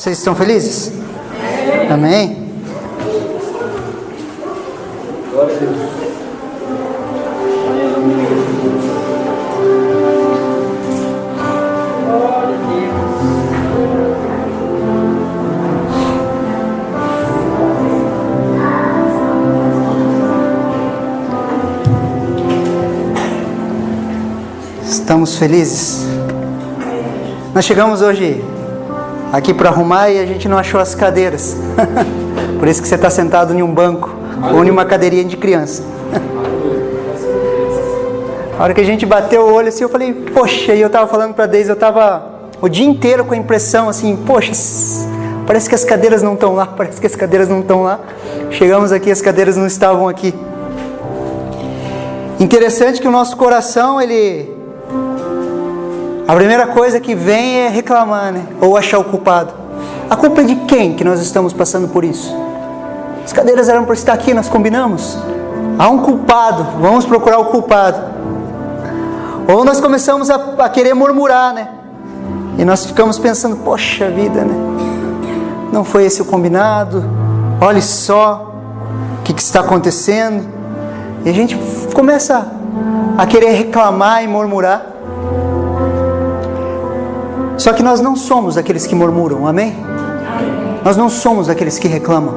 Vocês estão felizes? Amém? Glória a Deus. Estamos felizes? Nós chegamos hoje aqui para arrumar e a gente não achou as cadeiras. Por isso que você está sentado em um banco ou em uma cadeirinha de criança. A hora que a gente bateu o olho assim, eu falei, poxa, e eu estava falando para a Deise, eu estava o dia inteiro com a impressão assim, poxa, parece que as cadeiras não estão lá, parece que as cadeiras não estão lá. Chegamos aqui, as cadeiras não estavam aqui. Interessante que o nosso coração, a primeira coisa que vem é reclamar, né? Ou achar o culpado. A culpa é de quem que nós estamos passando por isso? As cadeiras eram para estar aqui, nós combinamos. Há um culpado, vamos procurar o culpado. Ou nós começamos a querer murmurar, né? E nós ficamos pensando, poxa vida, né? Não foi esse o combinado, olhe só o que está acontecendo. E a gente começa a querer reclamar e murmurar. Só que nós não somos aqueles que murmuram, amém? Nós não somos aqueles que reclamam.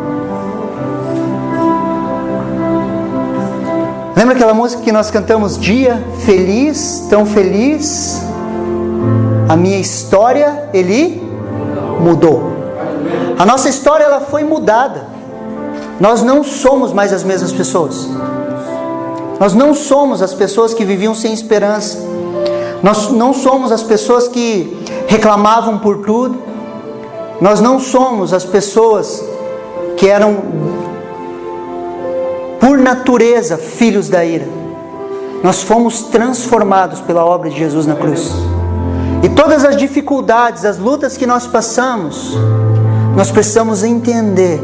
Lembra aquela música que nós cantamos? Dia feliz, tão feliz, a minha história, Ele mudou. A nossa história, ela foi mudada. Nós não somos mais as mesmas pessoas. Nós não somos as pessoas que viviam sem esperança. Nós não somos as pessoas que reclamavam por tudo. Nós não somos as pessoas que eram, por natureza, filhos da ira. Nós fomos transformados pela obra de Jesus na cruz. E todas as dificuldades, as lutas que nós passamos, nós precisamos entender,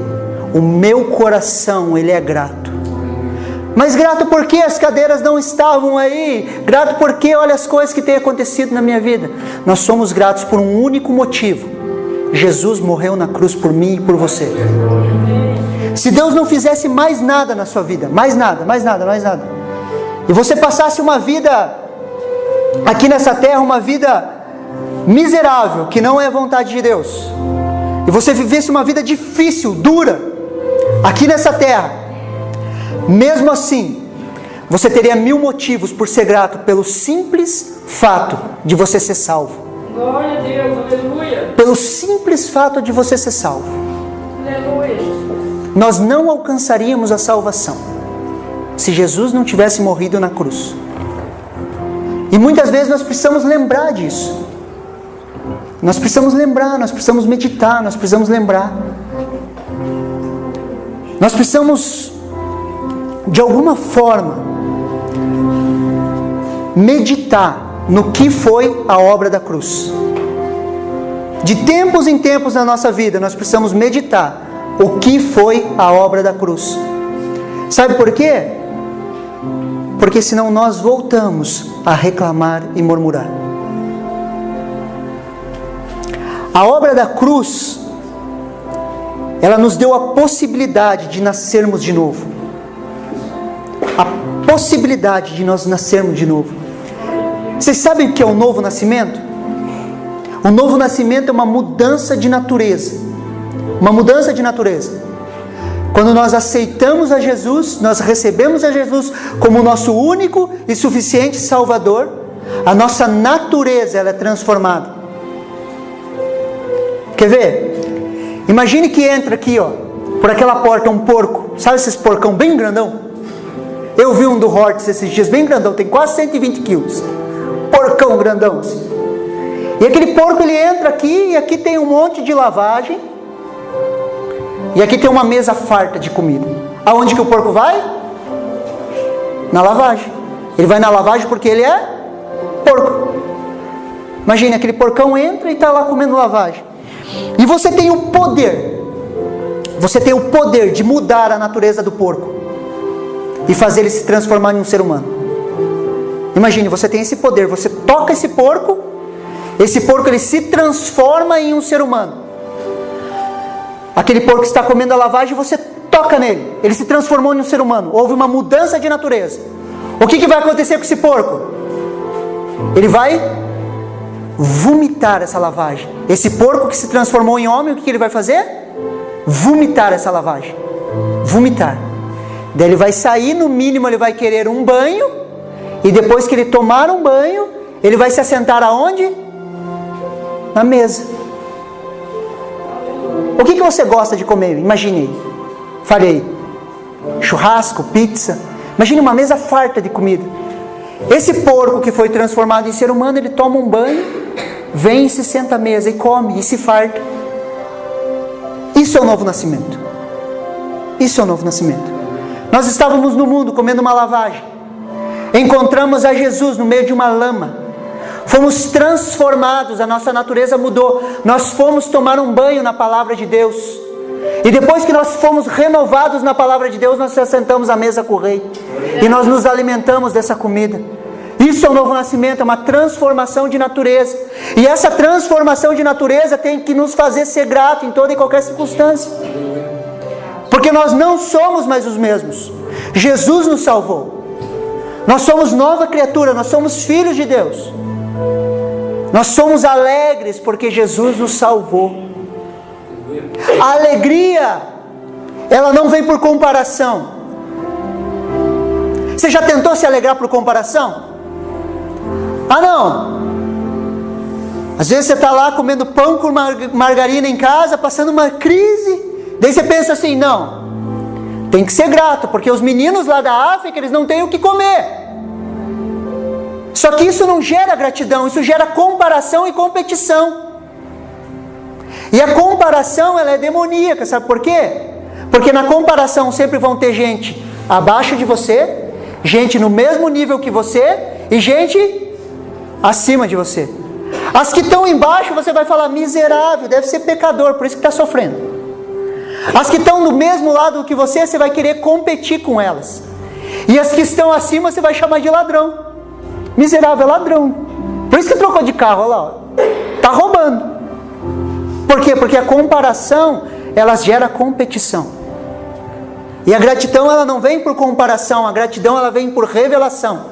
o meu coração, ele é grato. Mas grato porque as cadeiras não estavam aí. Grato porque olha as coisas que têm acontecido na minha vida. Nós somos gratos por um único motivo. Jesus morreu na cruz por mim e por você. Se Deus não fizesse mais nada na sua vida, mais nada, e você passasse uma vida aqui nessa terra, uma vida miserável, que não é a vontade de Deus, e você vivesse uma vida difícil, dura, aqui nessa terra, mesmo assim, você teria 1000 motivos por ser grato pelo simples fato de você ser salvo. Glória a Deus, aleluia. Pelo simples fato de você ser salvo. Aleluia. Nós não alcançaríamos a salvação se Jesus não tivesse morrido na cruz. E muitas vezes nós precisamos lembrar disso. Nós precisamos lembrar, nós precisamos meditar, nós precisamos lembrar. Nós precisamos, de alguma forma, meditar no que foi a obra da cruz. De tempos em tempos na nossa vida, nós precisamos meditar o que foi a obra da cruz. Sabe por quê? Porque senão nós voltamos a reclamar e murmurar. A obra da cruz, ela nos deu a possibilidade de nascermos de novo. A possibilidade de nós nascermos de novo. Vocês sabem o que é o novo nascimento? O novo nascimento é uma mudança de natureza. Uma mudança de natureza. Quando nós aceitamos a Jesus, nós recebemos a Jesus como nosso único e suficiente Salvador, a nossa natureza ela é transformada. Quer ver? Imagine que entra aqui, ó, por aquela porta um porco. Sabe esses porcão bem grandão? Eu vi um do Hortz esses dias, bem grandão, tem quase 120 quilos. Porcão grandão assim. E aquele porco ele entra aqui, e aqui tem um monte de lavagem. E aqui tem uma mesa farta de comida. Aonde que o porco vai? Na lavagem. Ele vai na lavagem porque ele é porco. Imagine, aquele porcão entra e está lá comendo lavagem. E você tem o poder. Você tem o poder de mudar a natureza do porco e fazer ele se transformar em um ser humano. Imagine, você tem esse poder. Você toca esse porco ele se transforma em um ser humano. Aquele porco está comendo a lavagem, você toca nele, ele se transformou em um ser humano, houve uma mudança de natureza. O que vai acontecer com esse porco? Ele vai vomitar essa lavagem. Esse porco que se transformou em homem, o que ele vai fazer? Vomitar essa lavagem. Vomitar. Daí ele vai sair, no mínimo ele vai querer um banho, e depois que ele tomar um banho, ele vai se assentar aonde? Na mesa. O que você gosta de comer? Imagine aí. Falei, churrasco, pizza. Imagine uma mesa farta de comida. Esse porco que foi transformado em ser humano, ele toma um banho, vem e se senta à mesa e come e se farta. Isso é o novo nascimento. Isso é o novo nascimento. Nós estávamos no mundo comendo uma lavagem. Encontramos a Jesus no meio de uma lama. Fomos transformados, a nossa natureza mudou. Nós fomos tomar um banho na palavra de Deus. E depois que nós fomos renovados na palavra de Deus, nós nos sentamos à mesa com o Rei. E nós nos alimentamos dessa comida. Isso é o novo nascimento, é uma transformação de natureza. E essa transformação de natureza tem que nos fazer ser grato em toda e qualquer circunstância. Porque nós não somos mais os mesmos. Jesus nos salvou. Nós somos nova criatura, nós somos filhos de Deus. Nós somos alegres porque Jesus nos salvou. A alegria, ela não vem por comparação. Você já tentou se alegrar por comparação? Ah, não. Às vezes você está lá comendo pão com margarina em casa, passando uma crise. Daí você pensa assim, não, tem que ser grato, porque os meninos lá da África, eles não têm o que comer. Só que isso não gera gratidão, isso gera comparação e competição. E a comparação, ela é demoníaca, sabe por quê? Porque na comparação sempre vão ter gente abaixo de você, gente no mesmo nível que você e gente acima de você. As que estão embaixo você vai falar miserável, deve ser pecador, por isso que está sofrendo. As que estão do mesmo lado que você vai querer competir com elas. E as que estão acima você vai chamar de ladrão. Miserável é ladrão. Por isso que trocou de carro, olha lá, está roubando. Por quê? Porque a comparação, ela gera competição. E a gratidão, ela não vem por comparação, a gratidão, ela vem por revelação.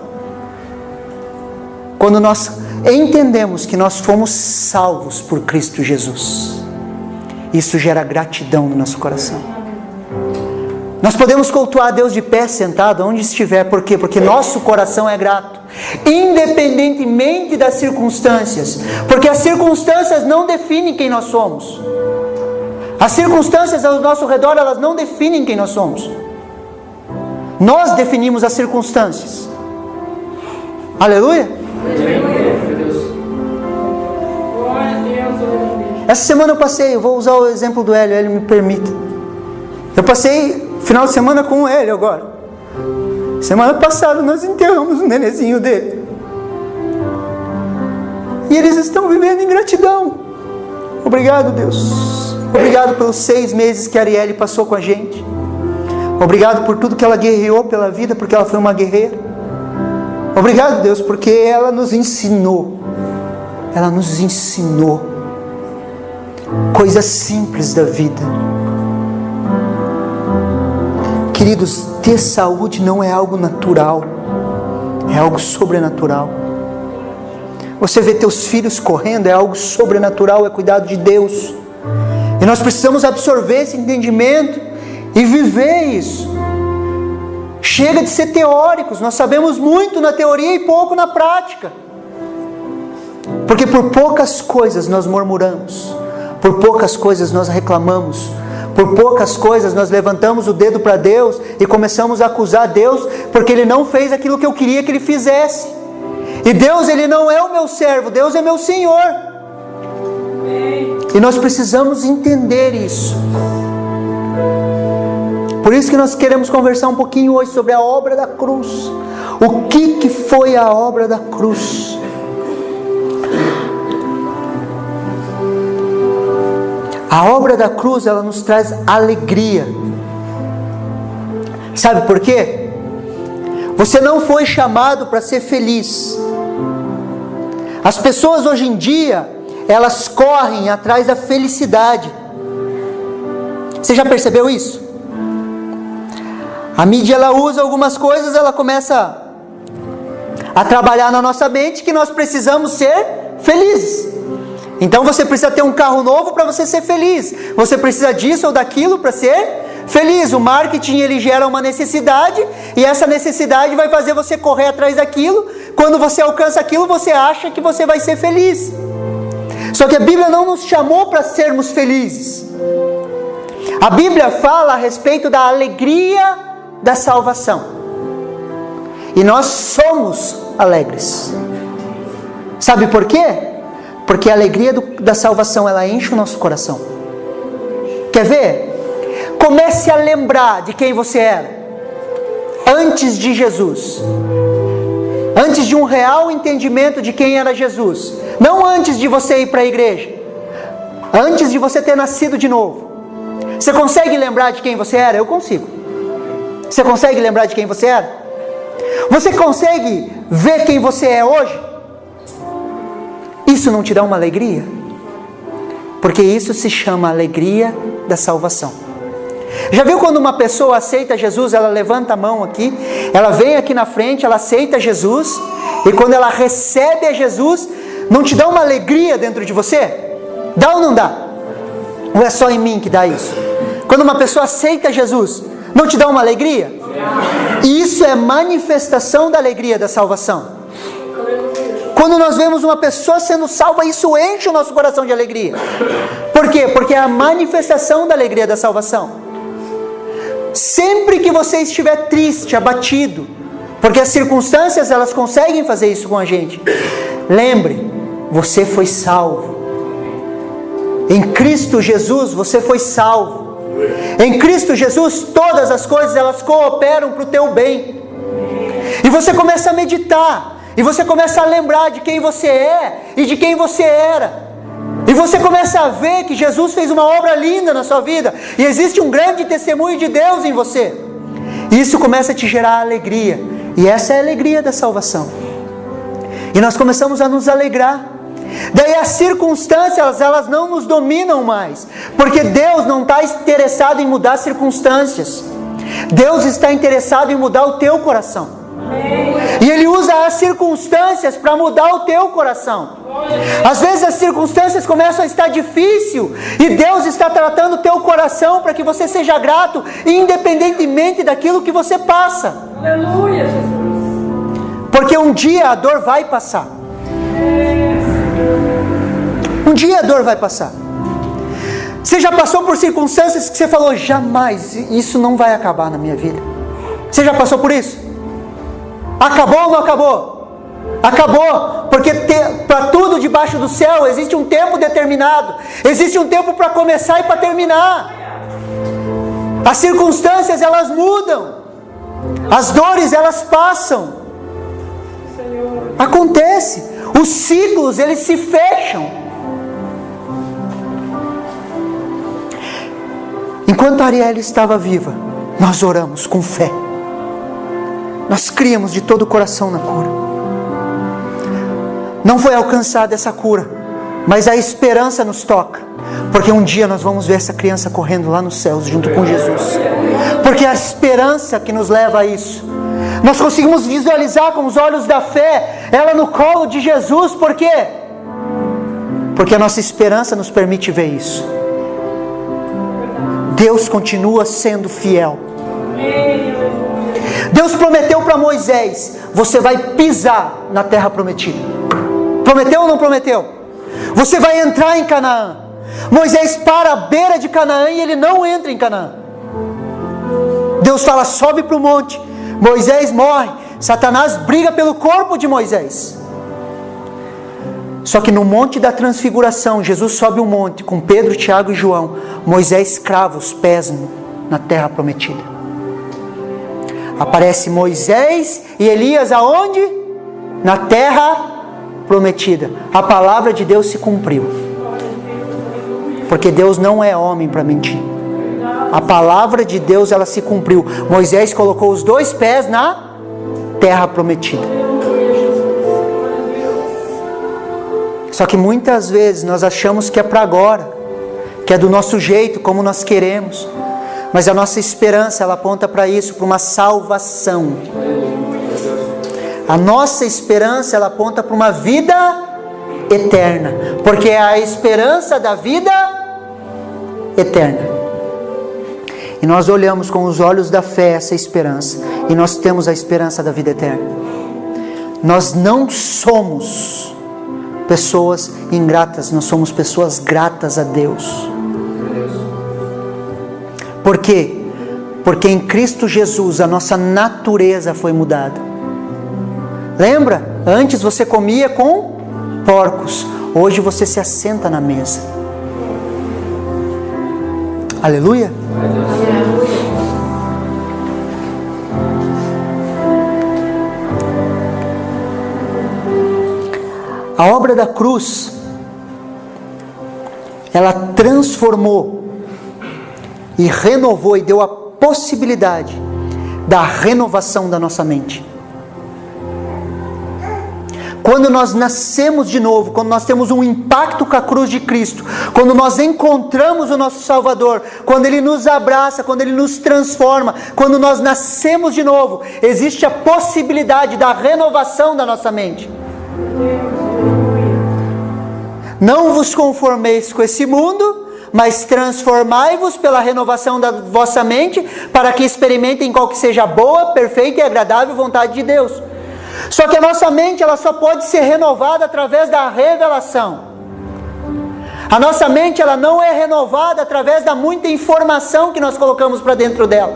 Quando nós entendemos que nós fomos salvos por Cristo Jesus, isso gera gratidão no nosso coração. Nós podemos cultuar a Deus de pé, sentado, onde estiver. Por quê? Porque nosso coração é grato, independentemente das circunstâncias. Porque as circunstâncias não definem quem nós somos. As circunstâncias ao nosso redor, elas não definem quem nós somos. Nós definimos as circunstâncias. Aleluia? Essa semana eu passei, eu vou usar o exemplo do Hélio, ele me permite. Eu passei final de semana com o Hélio agora. Semana passada nós enterramos o nenezinho dele. E eles estão vivendo em gratidão. Obrigado, Deus. Obrigado pelos 6 meses que a Arielle passou com a gente. Obrigado por tudo que ela guerreou pela vida, porque ela foi uma guerreira. Obrigado, Deus, porque ela nos ensinou. Ela nos ensinou coisas simples da vida. Queridos, ter saúde não é algo natural, é algo sobrenatural. Você vê teus filhos correndo, é algo sobrenatural, é cuidado de Deus. E nós precisamos absorver esse entendimento e viver isso. Chega de ser teóricos, nós sabemos muito na teoria e pouco na prática. Porque por poucas coisas nós murmuramos, por poucas coisas nós reclamamos, por poucas coisas nós levantamos o dedo para Deus e começamos a acusar Deus porque Ele não fez aquilo que eu queria que Ele fizesse. E Deus, Ele não é o meu servo, Deus é meu Senhor. E nós precisamos entender isso. Por isso que nós queremos conversar um pouquinho hoje sobre a obra da cruz. O que foi a obra da cruz? A obra da cruz, ela nos traz alegria. Sabe por quê? Você não foi chamado para ser feliz. As pessoas hoje em dia, elas correm atrás da felicidade. Você já percebeu isso? A mídia, ela usa algumas coisas, ela começa a trabalhar na nossa mente que nós precisamos ser felizes. Então você precisa ter um carro novo para você ser feliz. Você precisa disso ou daquilo para ser feliz. O marketing, ele gera uma necessidade, e essa necessidade vai fazer você correr atrás daquilo. Quando você alcança aquilo, você acha que você vai ser feliz. Só que a Bíblia não nos chamou para sermos felizes. A Bíblia fala a respeito da alegria da salvação. E nós somos alegres. Sabe por quê? Porque a alegria da salvação, ela enche o nosso coração. Quer ver? Comece a lembrar de quem você era antes de Jesus. Antes de um real entendimento de quem era Jesus. Não antes de você ir para a igreja. Antes de você ter nascido de novo. Você consegue lembrar de quem você era? Eu consigo. Você consegue lembrar de quem você era? Você consegue ver quem você é hoje? Isso não te dá uma alegria? Porque isso se chama alegria da salvação. Já viu quando uma pessoa aceita Jesus, ela levanta a mão aqui, ela vem aqui na frente, ela aceita Jesus, e quando ela recebe a Jesus, não te dá uma alegria dentro de você? Dá ou não dá? Ou é só em mim que dá isso? Quando uma pessoa aceita Jesus, não te dá uma alegria? E isso é manifestação da alegria da salvação. Quando nós vemos uma pessoa sendo salva, isso enche o nosso coração de alegria. Por quê? Porque é a manifestação da alegria da salvação. Sempre que você estiver triste, abatido, porque as circunstâncias, elas conseguem fazer isso com a gente, lembre, você foi salvo. Em Cristo Jesus você foi salvo. Em Cristo Jesus todas as coisas, elas cooperam para o teu bem. E você começa a meditar, e você começa a lembrar de quem você é e de quem você era. E você começa a ver que Jesus fez uma obra linda na sua vida, e existe um grande testemunho de Deus em você. E isso começa a te gerar alegria, e essa é a alegria da salvação. E nós começamos a nos alegrar. Daí as circunstâncias, elas não nos dominam mais, porque Deus não está interessado em mudar circunstâncias. Deus está interessado em mudar o teu coração. E Ele usa as circunstâncias para mudar o teu coração. Às vezes as circunstâncias começam a estar difíceis, e Deus está tratando o teu coração para que você seja grato, independentemente daquilo que você passa. Aleluia, Jesus. Porque um dia a dor vai passar. Um dia a dor vai passar. Você já passou por circunstâncias que você falou, jamais, isso não vai acabar na minha vida? Você já passou por isso? Acabou ou não acabou? Acabou, porque para tudo debaixo do céu existe um tempo determinado. Existe um tempo para começar e para terminar. As circunstâncias, elas mudam. As dores, elas passam. Acontece. Os ciclos, eles se fecham. Enquanto a Arielle estava viva, nós oramos com fé. Nós criamos de todo o coração na cura. Não foi alcançada essa cura, mas a esperança nos toca. Porque um dia nós vamos ver essa criança correndo lá nos céus junto com Jesus. Porque é a esperança que nos leva a isso. Nós conseguimos visualizar com os olhos da fé ela no colo de Jesus. Por quê? Porque a nossa esperança nos permite ver isso. Deus continua sendo fiel. Deus prometeu para Moisés: você vai pisar na terra prometida. Prometeu ou não prometeu? Você vai entrar em Canaã. Moisés para a beira de Canaã e ele não entra em Canaã. Deus fala: sobe para o monte. Moisés morre. Satanás briga pelo corpo de Moisés. Só que no monte da transfiguração, Jesus sobe o monte com Pedro, Tiago e João. Moisés crava os pés na terra prometida. Aparece Moisés e Elias aonde? Na terra prometida. A palavra de Deus se cumpriu. Porque Deus não é homem para mentir. A palavra de Deus, ela se cumpriu. Moisés colocou os 2 pés na terra prometida. Só que muitas vezes nós achamos que é para agora, que é do nosso jeito, como nós queremos. Mas a nossa esperança, ela aponta para isso, para uma salvação. A nossa esperança, ela aponta para uma vida eterna, porque é a esperança da vida eterna. E nós olhamos com os olhos da fé essa esperança, e nós temos a esperança da vida eterna. Nós não somos pessoas ingratas, nós somos pessoas gratas a Deus. Por quê? Porque em Cristo Jesus a nossa natureza foi mudada. Lembra? Antes você comia com porcos, hoje você se assenta na mesa. Aleluia? A obra da cruz, ela transformou e renovou e deu a possibilidade da renovação da nossa mente. Quando nós nascemos de novo, quando nós temos um impacto com a cruz de Cristo, quando nós encontramos o nosso Salvador, quando Ele nos abraça, quando Ele nos transforma, quando nós nascemos de novo, existe a possibilidade da renovação da nossa mente. Não vos conformeis com esse mundo, mas transformai-vos pela renovação da vossa mente, para que experimentem qual que seja a boa, perfeita e agradável vontade de Deus. Só que a nossa mente, ela só pode ser renovada através da revelação. A nossa mente, ela não é renovada através da muita informação que nós colocamos para dentro dela.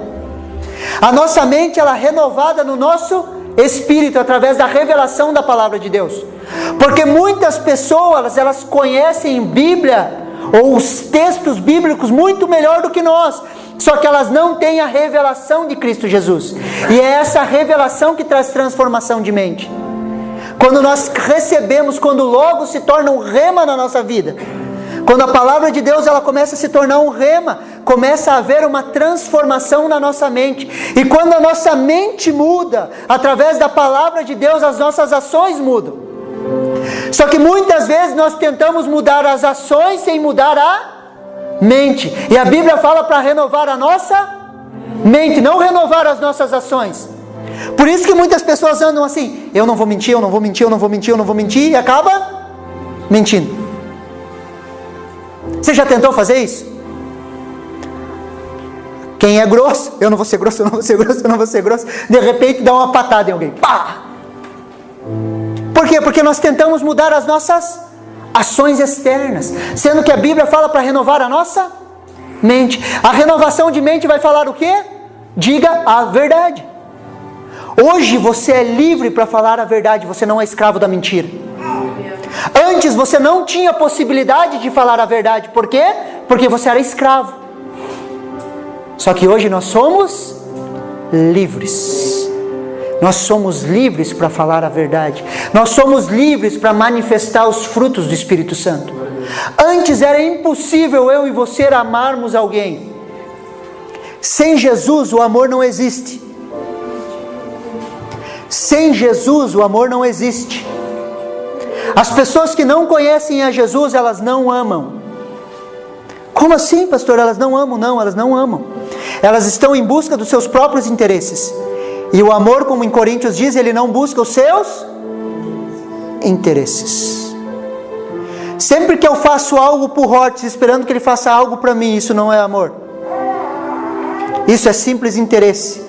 A nossa mente, ela é renovada no nosso espírito, através da revelação da palavra de Deus. Porque muitas pessoas, elas conhecem Bíblia, ou os textos bíblicos, muito melhor do que nós. Só que elas não têm a revelação de Cristo Jesus. E é essa revelação que traz transformação de mente. Quando nós recebemos, quando logo se torna um rema na nossa vida, quando a palavra de Deus, ela começa a se tornar um rema, começa a haver uma transformação na nossa mente. E quando a nossa mente muda, através da palavra de Deus, as nossas ações mudam. Só que muitas vezes nós tentamos mudar as ações sem mudar a mente. E a Bíblia fala para renovar a nossa mente, não renovar as nossas ações. Por isso que muitas pessoas andam assim: eu não vou mentir, eu não vou mentir, eu não vou mentir, eu não vou mentir, e acaba mentindo. Você já tentou fazer isso? Quem é grosso, eu não vou ser grosso, eu não vou ser grosso, eu não vou ser grosso, de repente dá uma patada em alguém. Pá! Por quê? Porque nós tentamos mudar as nossas ações externas, sendo que a Bíblia fala para renovar a nossa mente. A renovação de mente vai falar o quê? Diga a verdade. Hoje você é livre para falar a verdade, você não é escravo da mentira. Antes você não tinha possibilidade de falar a verdade, por quê? Porque você era escravo. Só que hoje nós somos livres. Nós somos livres para falar a verdade. Nós somos livres para manifestar os frutos do Espírito Santo. Antes era impossível eu e você amarmos alguém. Sem Jesus o amor não existe. Sem Jesus o amor não existe. As pessoas que não conhecem a Jesus, elas não amam. Como assim, pastor? Elas não amam? Não, elas não amam. Elas estão em busca dos seus próprios interesses. E o amor, como em Coríntios diz, ele não busca os seus interesses. Sempre que eu faço algo por Hortz, esperando que ele faça algo para mim, isso não é amor. Isso é simples interesse.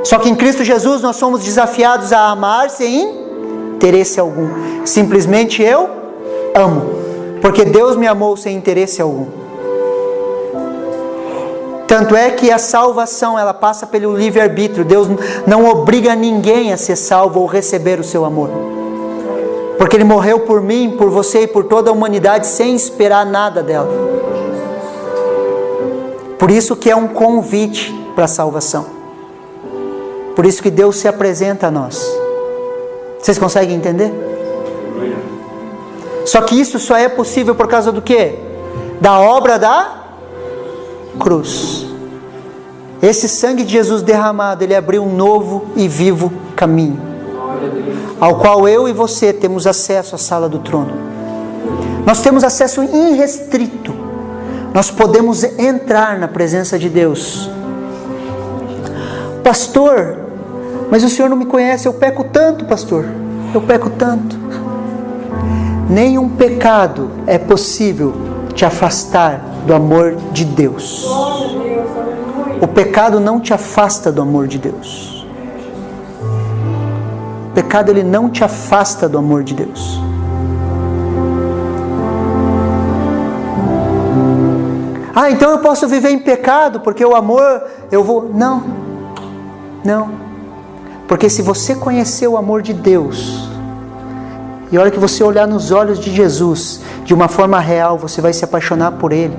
Só que em Cristo Jesus nós somos desafiados a amar sem interesse algum. Simplesmente eu amo, porque Deus me amou sem interesse algum. Tanto é que a salvação, ela passa pelo livre-arbítrio. Deus não obriga ninguém a ser salvo ou receber o seu amor. Porque Ele morreu por mim, por você e por toda a humanidade sem esperar nada dela. Por isso que é um convite para a salvação. Por isso que Deus se apresenta a nós. Vocês conseguem entender? Só que isso só é possível por causa do quê? Da obra da cruz. Esse sangue de Jesus derramado, ele abriu um novo e vivo caminho, ao qual eu e você temos acesso à sala do trono. Nós temos acesso irrestrito. nós podemos entrar na presença de Deus. Pastor, mas o Senhor não me conhece, eu peco tanto, pastor, eu peco tanto. Nenhum pecado é possível te afastar do amor de Deus. O pecado não te afasta do amor de Deus. O pecado, ele não te afasta do amor de Deus. Ah, então eu posso viver em pecado porque o amor, eu vou... Não. Porque se você conhecer o amor de Deus, e a hora que você olhar nos olhos de Jesus, de uma forma real, você vai se apaixonar por Ele,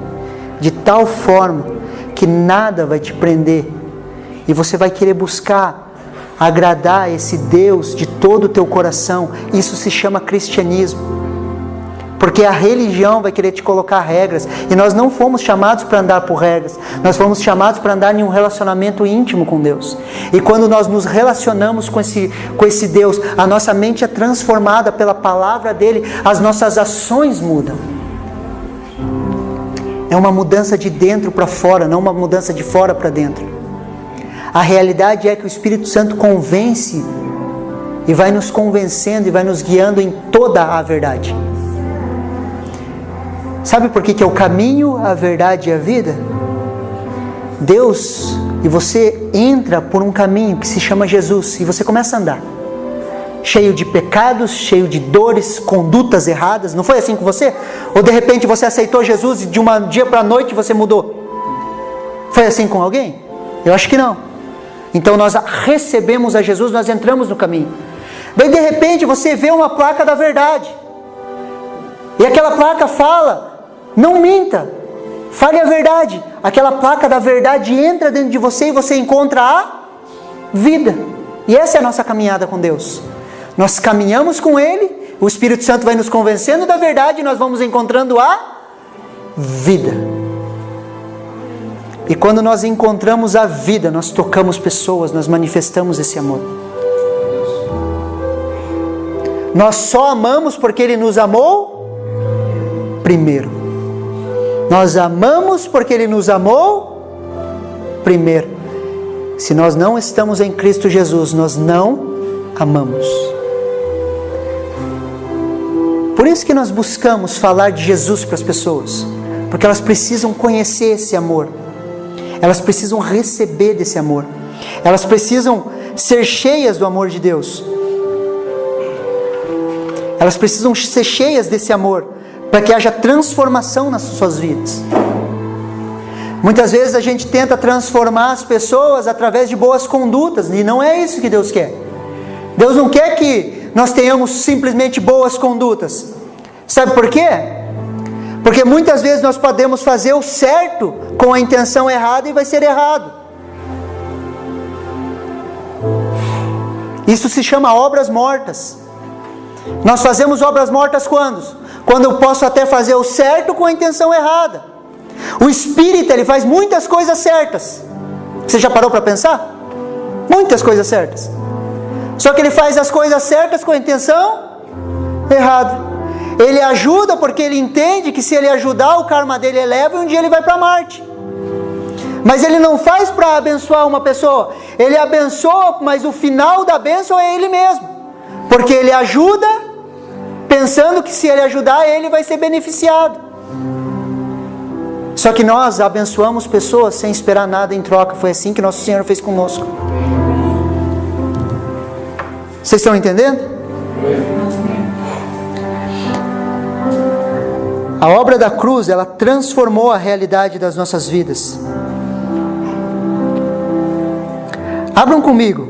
de tal forma que nada vai te prender, e você vai querer buscar agradar esse Deus de todo o teu coração. Isso se chama cristianismo. Porque a religião vai querer te colocar regras, e nós não fomos chamados para andar por regras, nós fomos chamados para andar em um relacionamento íntimo com Deus. E quando nós nos relacionamos com esse Deus, a nossa mente é transformada pela palavra dele, as nossas ações mudam. É uma mudança de dentro para fora, não uma mudança de fora para dentro. A realidade é que o Espírito Santo convence, e vai nos convencendo e vai nos guiando em toda a verdade. Sabe por que é o caminho, a verdade e a vida? Deus, e você entra por um caminho que se chama Jesus, e você começa a andar cheio de pecados, cheio de dores, condutas erradas. Não foi assim com você? Ou de repente você aceitou Jesus e de um dia para a noite você mudou? Foi assim com alguém? Eu acho que não. Então nós recebemos a Jesus, nós entramos no caminho. Daí de repente você vê uma placa da verdade, e aquela placa fala: não minta, fale a verdade. Aquela placa da verdade entra dentro de você e você encontra a vida. E essa é a nossa caminhada com Deus. Nós caminhamos com Ele, o Espírito Santo vai nos convencendo da verdade e nós vamos encontrando a vida. E quando nós encontramos a vida, nós tocamos pessoas, nós manifestamos esse amor. Nós só amamos porque Ele nos amou primeiro. Nós amamos porque Ele nos amou primeiro. Se nós não estamos em Cristo Jesus, nós não amamos. Por isso que nós buscamos falar de Jesus para as pessoas, porque elas precisam conhecer esse amor, elas precisam receber desse amor, elas precisam ser cheias do amor de Deus, elas precisam ser cheias desse amor, para que haja transformação nas suas vidas. Muitas vezes a gente tenta transformar as pessoas através de boas condutas, e não é isso que Deus quer. Deus não quer que nós tenhamos simplesmente boas condutas. Sabe por quê? Porque muitas vezes nós podemos fazer o certo com a intenção errada e vai ser errado. Isso se chama obras mortas. Nós fazemos obras mortas quando? Quando eu posso até fazer o certo com a intenção errada. O Espírito, ele faz muitas coisas certas. Você já parou para pensar? Muitas coisas certas. Só que ele faz as coisas certas com a intenção errada. Ele ajuda porque ele entende que se ele ajudar, o karma dele eleva e um dia ele vai para Marte. Mas ele não faz para abençoar uma pessoa. Ele abençoa, mas o final da bênção é ele mesmo. Porque ele ajuda, pensando que se ele ajudar, ele vai ser beneficiado. Só que nós abençoamos pessoas sem esperar nada em troca. Foi assim que nosso Senhor fez conosco. Vocês estão entendendo? A obra da cruz, ela transformou a realidade das nossas vidas. Abram comigo.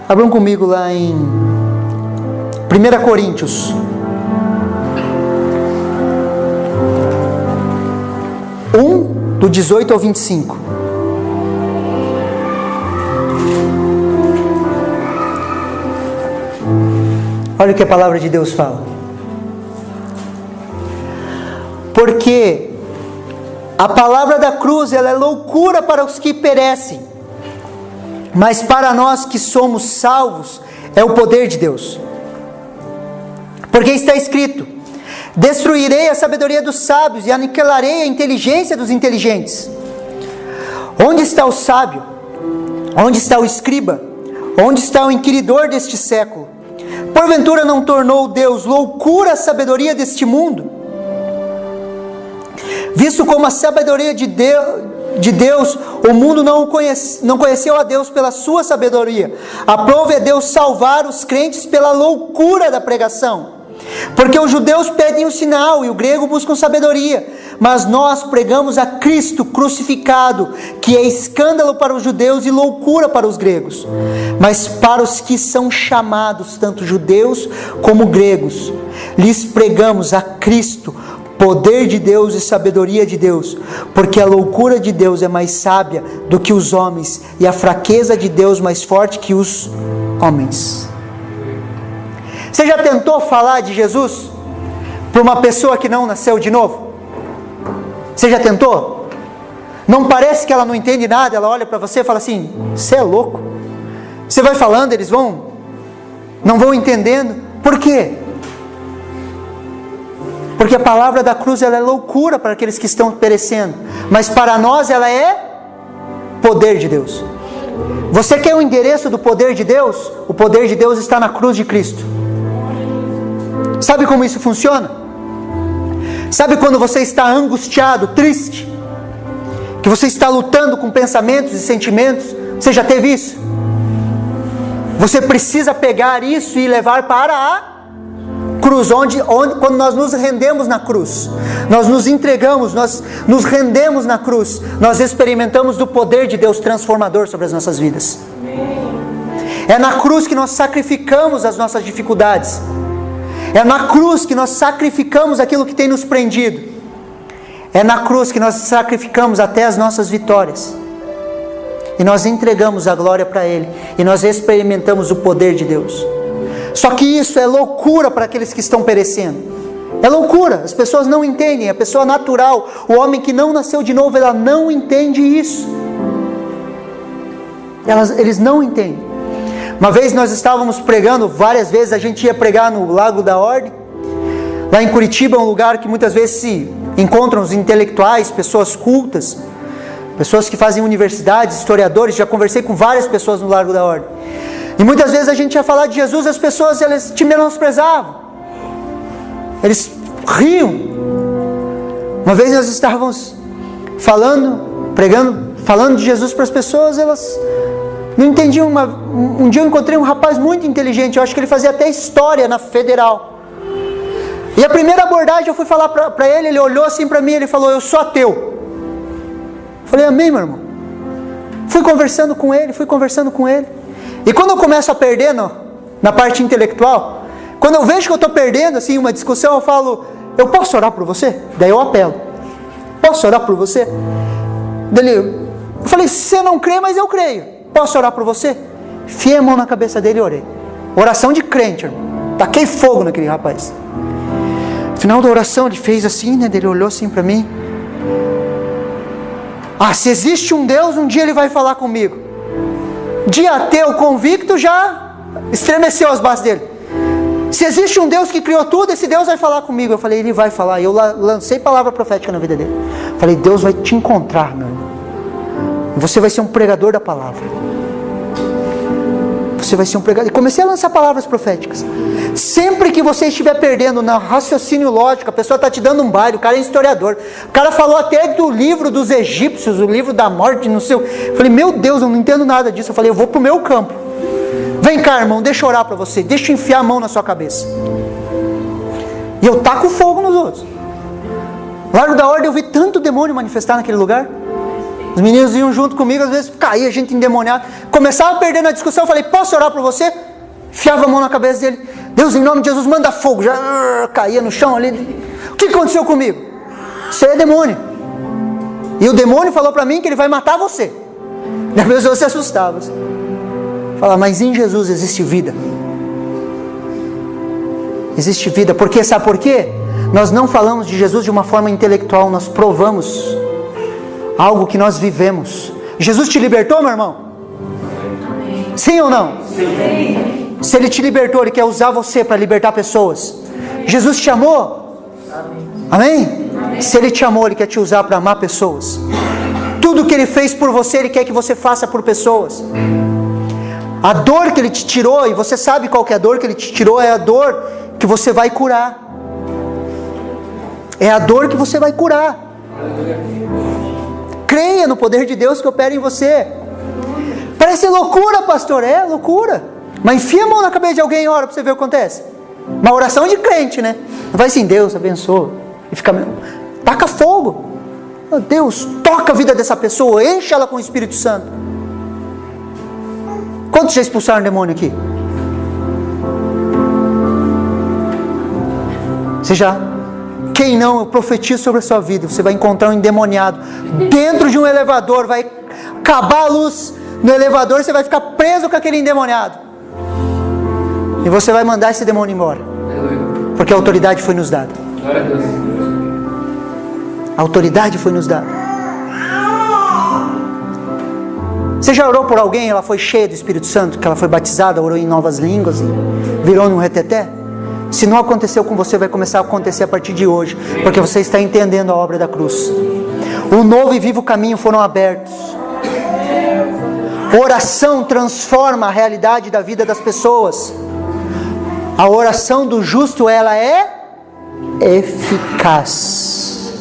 Abram comigo lá em 1 Coríntios 1, do 18 ao 25. Olha o que a palavra de Deus fala. Porque a palavra da cruz, ela é loucura para os que perecem, mas para nós que somos salvos, é o poder de Deus. Porque está escrito: destruirei a sabedoria dos sábios e aniquilarei a inteligência dos inteligentes. Onde está o sábio? Onde está o escriba? Onde está o inquiridor deste século? Porventura não tornou Deus loucura a sabedoria deste mundo? Visto como a sabedoria de Deus, o mundo não conheceu a Deus pela sua sabedoria. Aprove a Deus salvar os crentes pela loucura da pregação. Porque os judeus pedem um sinal e o grego buscam sabedoria, mas nós pregamos a Cristo crucificado, que é escândalo para os judeus e loucura para os gregos. Mas para os que são chamados, tanto judeus como gregos, lhes pregamos a Cristo, poder de Deus e sabedoria de Deus, porque a loucura de Deus é mais sábia do que os homens, e a fraqueza de Deus mais forte que os homens. Você já tentou falar de Jesus para uma pessoa que não nasceu de novo? Você já tentou? Não parece que ela não entende nada? Ela olha para você e fala assim: você é louco? Você vai falando, eles não vão entendendo. Por quê? Porque a palavra da cruz, ela é loucura para aqueles que estão perecendo, mas para nós ela é poder de Deus. Você quer o endereço do poder de Deus? O poder de Deus está na cruz de Cristo. Sabe como isso funciona? Sabe quando você está angustiado, triste, que você está lutando com pensamentos e sentimentos? Você já teve isso? Você precisa pegar isso e levar para a cruz, onde quando nós nos rendemos na cruz, nós nos entregamos, nós nos rendemos na cruz, nós experimentamos do poder de Deus transformador sobre as nossas vidas. É na cruz que nós sacrificamos as nossas dificuldades. É na cruz que nós sacrificamos aquilo que tem nos prendido. É na cruz que nós sacrificamos até as nossas vitórias. E nós entregamos a glória para Ele. E nós experimentamos o poder de Deus. Só que isso é loucura para aqueles que estão perecendo. É loucura, as pessoas não entendem. A pessoa natural, o homem que não nasceu de novo, ela não entende isso. Eles não entendem. Uma vez nós estávamos pregando, várias vezes a gente ia pregar no Lago da Ordem. Lá em Curitiba é um lugar que muitas vezes se encontram os intelectuais, pessoas cultas, pessoas que fazem universidades, historiadores. Já conversei com várias pessoas no Lago da Ordem. E muitas vezes a gente ia falar de Jesus, as pessoas elas te menosprezavam. Eles riam. Uma vez nós estávamos falando de Jesus para as pessoas, elas não entendiam. Um dia eu encontrei um rapaz muito inteligente, eu acho que ele fazia até história na Federal. E a primeira abordagem eu fui falar para ele, ele olhou assim para mim, ele falou: eu sou ateu. Eu falei: amém, meu irmão. Fui conversando com ele. E quando eu começo a perder na parte intelectual, quando eu vejo que eu estou perdendo assim, uma discussão, eu falo: eu posso orar por você? Daí eu apelo: posso orar por você? Eu falei: você não crê, mas eu creio. Posso orar por você? Enfiei a mão na cabeça dele e orei. Oração de crente, irmão. Taquei fogo naquele rapaz. No final da oração ele fez assim, né? Ele olhou assim para mim: se existe um Deus, um dia ele vai falar comigo. De ateu convicto já estremeceu as bases dele. Se existe um Deus que criou tudo, esse Deus vai falar comigo. Eu falei: ele vai falar. E eu lancei palavra profética na vida dele. Falei: Deus vai te encontrar, meu irmão. Você vai ser um pregador da palavra. Você vai ser um pregador. E comecei a lançar palavras proféticas. Sempre que você estiver perdendo no raciocínio lógico, a pessoa está te dando um baile, o cara é historiador. O cara falou até do livro dos egípcios, o livro da morte, não sei. Eu falei: meu Deus, eu não entendo nada disso. Eu falei: eu vou para o meu campo. Vem cá, irmão, deixa eu orar para você. Deixa eu enfiar a mão na sua cabeça. E eu taco fogo nos outros. Largo da Ordem, eu vi tanto demônio manifestar naquele lugar. Os meninos iam junto comigo, às vezes caía gente endemoniada. Começava a perder na discussão, eu falei: posso orar por você? Enfiava a mão na cabeça dele. Deus, em nome de Jesus, manda fogo. Já caía no chão ali. O que aconteceu comigo? Você é demônio. E o demônio falou para mim que ele vai matar você. E a pessoa se assustava. Fala: mas em Jesus existe vida. Existe vida. Porque, sabe por quê? Nós não falamos de Jesus de uma forma intelectual, nós provamos algo que nós vivemos. Jesus te libertou, meu irmão? Sim ou não? Sim. Se Ele te libertou, Ele quer usar você para libertar pessoas. Jesus te amou? Amém? Se Ele te amou, Ele quer te usar para amar pessoas. Tudo que Ele fez por você, Ele quer que você faça por pessoas. A dor que Ele te tirou, e você sabe qual que é a dor que Ele te tirou, é a dor que você vai curar. É a dor que você vai curar. Creia no poder de Deus que opera em você. Parece loucura, pastor. É loucura. Mas enfia a mão na cabeça de alguém e ora para você ver o que acontece. Uma oração de crente, né? Não vai assim, Deus abençoa. E fica, taca fogo. Oh, Deus, toca a vida dessa pessoa, enche ela com o Espírito Santo. Quantos já expulsaram o demônio aqui? Você já? Quem não, eu profetizo sobre a sua vida. Você vai encontrar um endemoniado dentro de um elevador, vai acabar a luz no elevador, você vai ficar preso com aquele endemoniado. E você vai mandar esse demônio embora. Porque a autoridade foi nos dada. Glória a Deus. A autoridade foi nos dada. Você já orou por alguém, ela foi cheia do Espírito Santo, que ela foi batizada, orou em novas línguas e virou num reteté? Se não aconteceu com você, vai começar a acontecer a partir de hoje, porque você está entendendo a obra da cruz. O novo e vivo caminho foram abertos. Oração transforma a realidade da vida das pessoas. A oração do justo, ela é eficaz.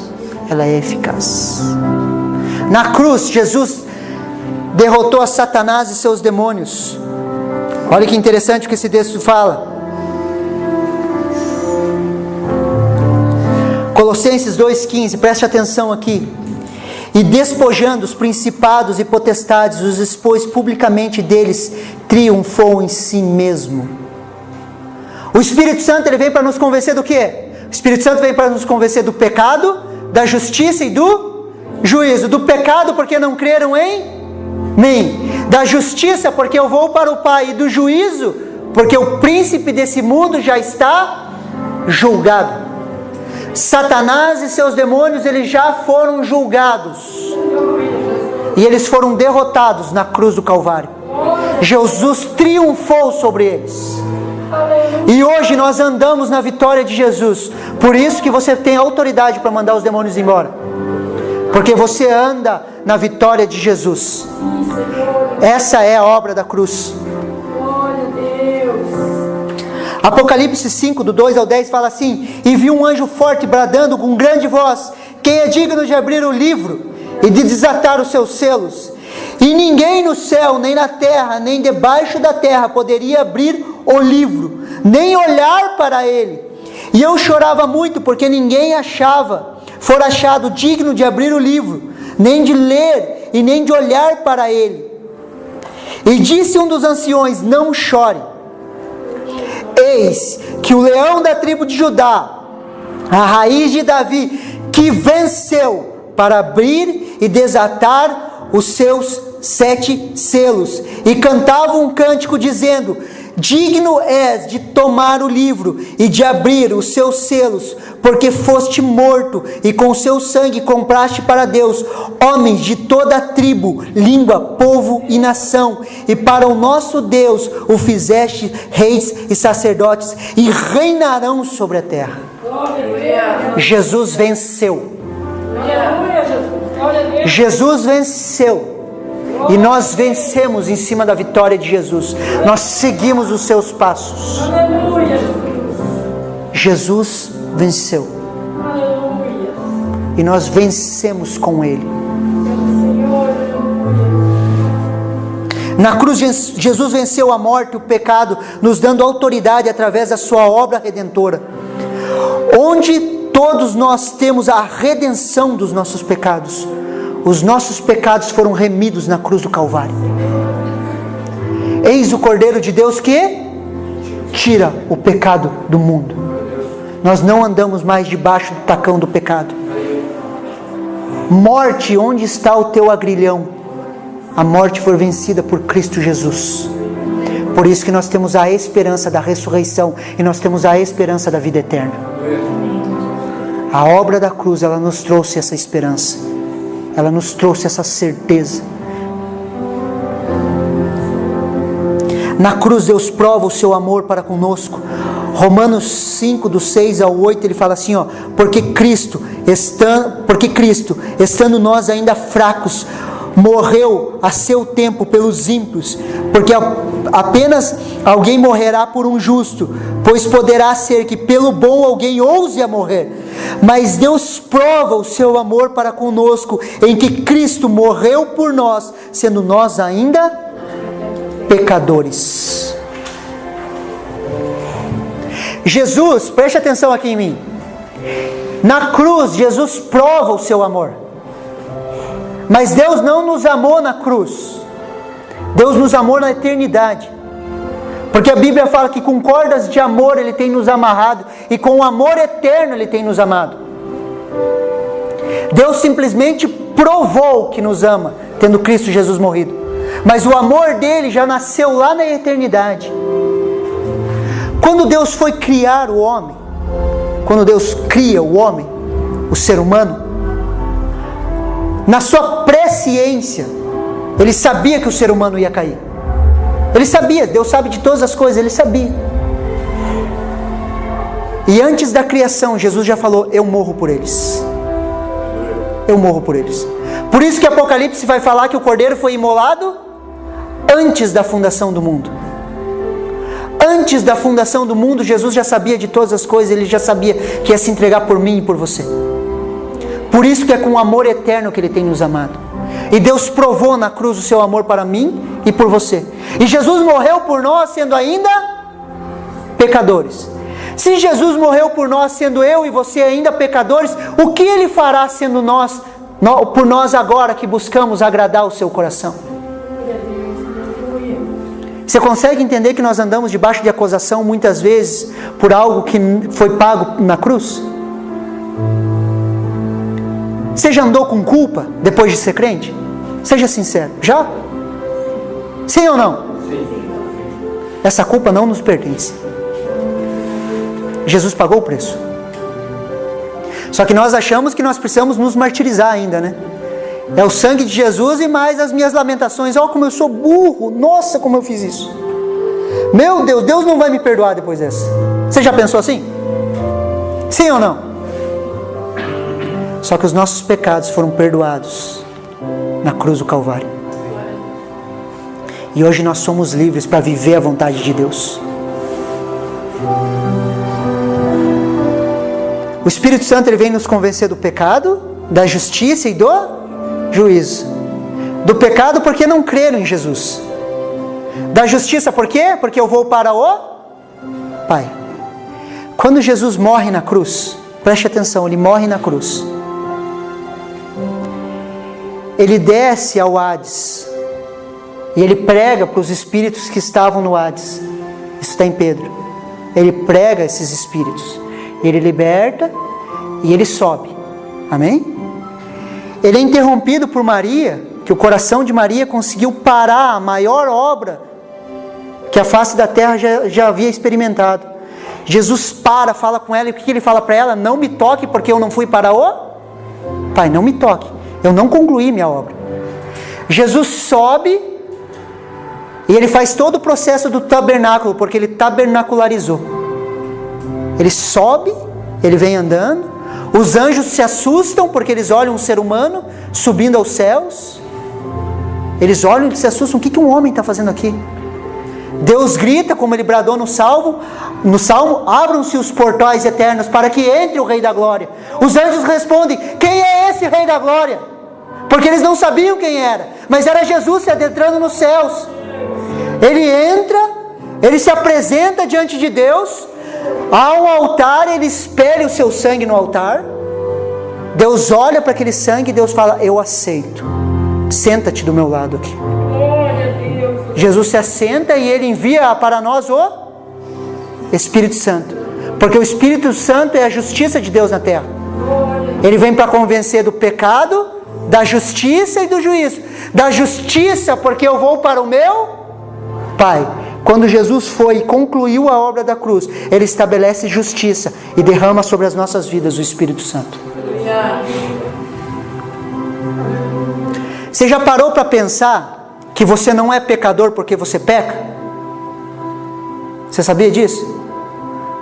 Ela é eficaz. Na cruz, Jesus derrotou a Satanás e seus demônios. Olha que interessante o que esse texto fala. Colossenses 2,15, preste atenção aqui. E despojando os principados e potestades, os expôs publicamente deles, triunfou em si mesmo. O Espírito Santo, ele vem para nos convencer do quê? O Espírito Santo vem para nos convencer do pecado, da justiça e do juízo. Do pecado porque não creram em mim. Da justiça porque eu vou para o Pai. E do juízo porque o príncipe desse mundo já está julgado. Satanás e seus demônios, eles já foram julgados. E eles foram derrotados na cruz do Calvário. Jesus triunfou sobre eles. E hoje nós andamos na vitória de Jesus. Por isso que você tem autoridade para mandar os demônios embora. Porque você anda na vitória de Jesus. Essa é a obra da cruz. Apocalipse 5, do 2 ao 10 fala assim: e vi um anjo forte bradando com grande voz: quem é digno de abrir o livro e de desatar os seus selos? E ninguém no céu, nem na terra, nem debaixo da terra poderia abrir o livro, nem olhar para ele. E eu chorava muito, porque ninguém fora achado digno de abrir o livro, nem de ler e nem de olhar para ele. E disse um dos anciões: não chore. Eis que o leão da tribo de Judá, a raiz de Davi, que venceu para abrir e desatar os seus 7 selos. E cantava um cântico dizendo: digno és de tomar o livro e de abrir os seus selos, porque foste morto e com seu sangue compraste para Deus homens de toda a tribo, língua, povo e nação, e para o nosso Deus o fizeste reis e sacerdotes, e reinarão sobre a terra. Jesus venceu. Jesus venceu. E nós vencemos em cima da vitória de Jesus. Nós seguimos os seus passos. Jesus venceu. E nós vencemos com Ele. Na cruz, Jesus venceu a morte e o pecado, nos dando autoridade através da sua obra redentora, onde todos nós temos a redenção dos nossos pecados. Os nossos pecados foram remidos na cruz do Calvário. Eis o Cordeiro de Deus que tira o pecado do mundo. Nós não andamos mais debaixo do tacão do pecado. Morte, onde está o teu agrilhão? A morte foi vencida por Cristo Jesus. Por isso que nós temos a esperança da ressurreição e nós temos a esperança da vida eterna. A obra da cruz, ela nos trouxe essa esperança. Ela nos trouxe essa certeza. Na cruz Deus prova o seu amor para conosco. Romanos 5, do 6 ao 8, ele fala assim, ó, porque Cristo, estando nós ainda fracos, morreu a seu tempo pelos ímpios, porque apenas alguém morrerá por um justo, pois poderá ser que pelo bom alguém ouse a morrer. Mas Deus prova o seu amor para conosco, em que Cristo morreu por nós, sendo nós ainda pecadores. Jesus, preste atenção aqui em mim. Na cruz, Jesus prova o seu amor. Mas Deus não nos amou na cruz. Deus nos amou na eternidade. Porque a Bíblia fala que com cordas de amor Ele tem nos amarrado, e com o amor eterno Ele tem nos amado. Deus simplesmente provou que nos ama, tendo Cristo Jesus morrido. Mas o amor dele já nasceu lá na eternidade. Quando Deus foi criar o homem, quando Deus cria o homem, o ser humano, na sua presciência, Ele sabia que o ser humano ia cair. Ele sabia, Deus sabe de todas as coisas, Ele sabia. E antes da criação, Jesus já falou, eu morro por eles. Eu morro por eles. Por isso que Apocalipse vai falar que o Cordeiro foi imolado antes da fundação do mundo. Antes da fundação do mundo, Jesus já sabia de todas as coisas, Ele já sabia que ia se entregar por mim e por você. Por isso que é com amor eterno que Ele tem nos amado. E Deus provou na cruz o seu amor para mim e por você. E Jesus morreu por nós sendo ainda pecadores. Se Jesus morreu por nós sendo eu e você ainda pecadores, o que Ele fará sendo por nós agora que buscamos agradar o seu coração? Você consegue entender que nós andamos debaixo de acusação muitas vezes por algo que foi pago na cruz? Você já andou com culpa depois de ser crente? Seja sincero, já? Sim ou não? Sim. Essa culpa não nos pertence. Jesus pagou o preço. Só que nós achamos que nós precisamos nos martirizar ainda, né? É o sangue de Jesus e mais as minhas lamentações. Olha como eu sou burro. Nossa, como eu fiz isso. Meu Deus, Deus não vai me perdoar depois dessa. Você já pensou assim? Sim ou não? Só que os nossos pecados foram perdoados na cruz do Calvário. E hoje nós somos livres para viver a vontade de Deus. O Espírito Santo ele vem nos convencer do pecado, da justiça e do juízo. Do pecado porque não creram em Jesus. Da justiça por quê? Porque eu vou para o Pai. Quando Jesus morre na cruz, preste atenção, Ele morre na cruz. Ele desce ao Hades. E Ele prega para os espíritos que estavam no Hades. Isso está em Pedro. Ele prega esses espíritos. Ele liberta e Ele sobe. Amém? Ele é interrompido por Maria, que o coração de Maria conseguiu parar a maior obra que a face da terra já havia experimentado. Jesus fala com ela, e o que Ele fala para ela? Não me toque, porque eu não fui para o Pai, não me toque, eu não concluí minha obra. Jesus sobe, e Ele faz todo o processo do tabernáculo, porque Ele tabernacularizou. Ele sobe, Ele vem andando, os anjos se assustam porque eles olham um ser humano subindo aos céus. Eles olham e se assustam. O que um homem está fazendo aqui? Deus grita, como Ele bradou no Salmo, abram-se os portais eternos para que entre o Rei da Glória. Os anjos respondem, quem é esse Rei da Glória? Porque eles não sabiam quem era, mas era Jesus se adentrando nos céus. Ele entra, Ele se apresenta diante de Deus. Há um altar, Ele espelha o seu sangue no altar. Deus olha para aquele sangue e Deus fala, eu aceito. Senta-te do meu lado aqui. Jesus se assenta e Ele envia para nós o Espírito Santo. Porque o Espírito Santo é a justiça de Deus na terra. Ele vem para convencer do pecado, da justiça e do juízo. Da justiça porque eu vou para o meu Pai. Quando Jesus foi e concluiu a obra da cruz, Ele estabelece justiça e derrama sobre as nossas vidas o Espírito Santo. Você já parou para pensar que você não é pecador porque você peca? Você sabia disso?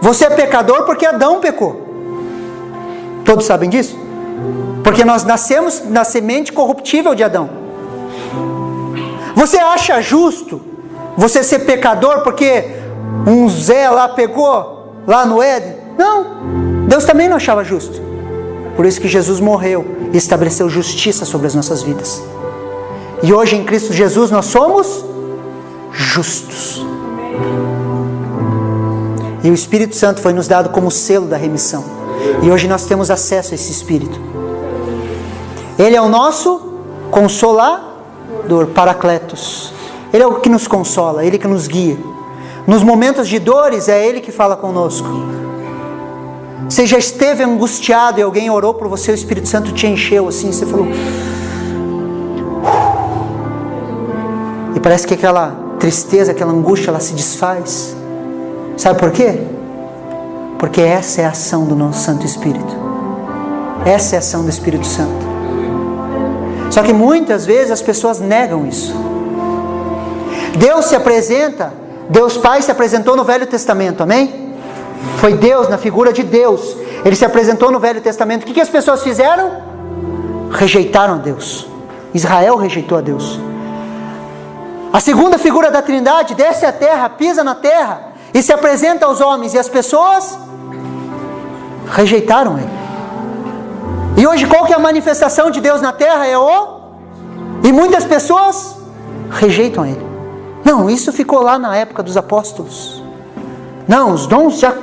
Você é pecador porque Adão pecou. Todos sabem disso? Porque nós nascemos na semente corruptível de Adão. Você acha justo você ser pecador porque um Zé lá pegou lá no Éden? Não, Deus também não achava justo. Por isso que Jesus morreu e estabeleceu justiça sobre as nossas vidas. E hoje em Cristo Jesus nós somos justos. E o Espírito Santo foi nos dado como selo da remissão. E hoje nós temos acesso a esse Espírito. Ele é o nosso Consolador, Paracletos. Ele é o que nos consola, Ele que nos guia. Nos momentos de dores é Ele que fala conosco. Você já esteve angustiado e alguém orou por você, o Espírito Santo te encheu assim, você falou... E parece que aquela tristeza, aquela angústia, ela se desfaz. Sabe por quê? Porque essa é a ação do nosso Santo Espírito. Essa é a ação do Espírito Santo. Só que muitas vezes as pessoas negam isso. Deus se apresenta, Deus Pai se apresentou no Velho Testamento, amém? Foi Deus, na figura de Deus. Ele se apresentou no Velho Testamento. O que as pessoas fizeram? Rejeitaram a Deus. Israel rejeitou a Deus. A segunda figura da Trindade desce à terra, pisa na terra e se apresenta aos homens, e as pessoas rejeitaram Ele. E hoje qual que é a manifestação de Deus na terra? E muitas pessoas rejeitam Ele. Não, isso ficou lá na época dos apóstolos. Não, os dons já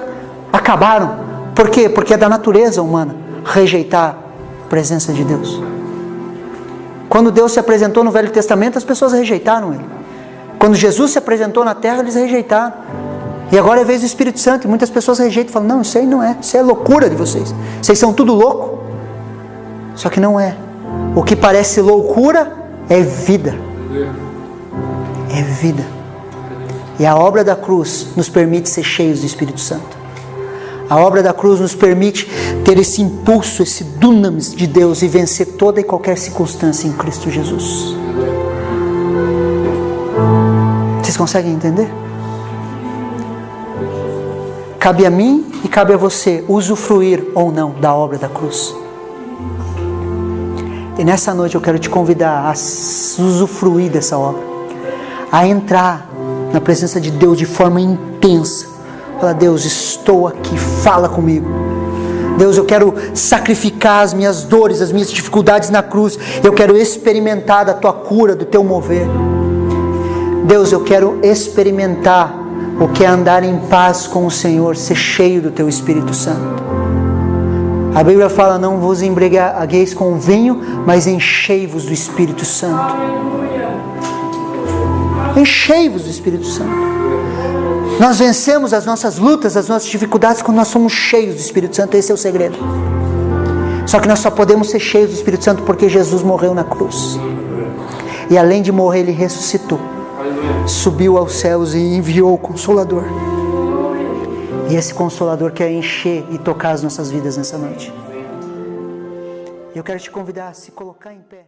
acabaram. Por quê? Porque é da natureza humana rejeitar a presença de Deus. Quando Deus se apresentou no Velho Testamento, as pessoas rejeitaram Ele. Quando Jesus se apresentou na terra, eles rejeitaram. E agora é a vez do Espírito Santo, e muitas pessoas rejeitam e falam, não, isso aí não é, isso é loucura de vocês. Vocês são tudo louco. Só que não é. O que parece loucura é vida. É vida. E a obra da cruz nos permite ser cheios do Espírito Santo. A obra da cruz nos permite ter esse impulso, esse dunamis de Deus e vencer toda e qualquer circunstância em Cristo Jesus. Vocês conseguem entender? Cabe a mim e cabe a você usufruir ou não da obra da cruz. E nessa noite eu quero te convidar a usufruir dessa obra, a entrar na presença de Deus de forma intensa. Fala, Deus, estou aqui, fala comigo. Deus, eu quero sacrificar as minhas dores, as minhas dificuldades na cruz. Eu quero experimentar da tua cura, do teu mover. Deus, eu quero experimentar o que é andar em paz com o Senhor, ser cheio do teu Espírito Santo. A Bíblia fala, não vos embriagueis com vinho, mas enchei-vos do Espírito Santo. Enchei-vos do Espírito Santo. Nós vencemos as nossas lutas, as nossas dificuldades quando nós somos cheios do Espírito Santo. Esse é o segredo. Só que nós só podemos ser cheios do Espírito Santo porque Jesus morreu na cruz. E além de morrer, Ele ressuscitou. Subiu aos céus e enviou o Consolador. E esse Consolador quer encher e tocar as nossas vidas nessa noite. Eu quero te convidar a se colocar em pé.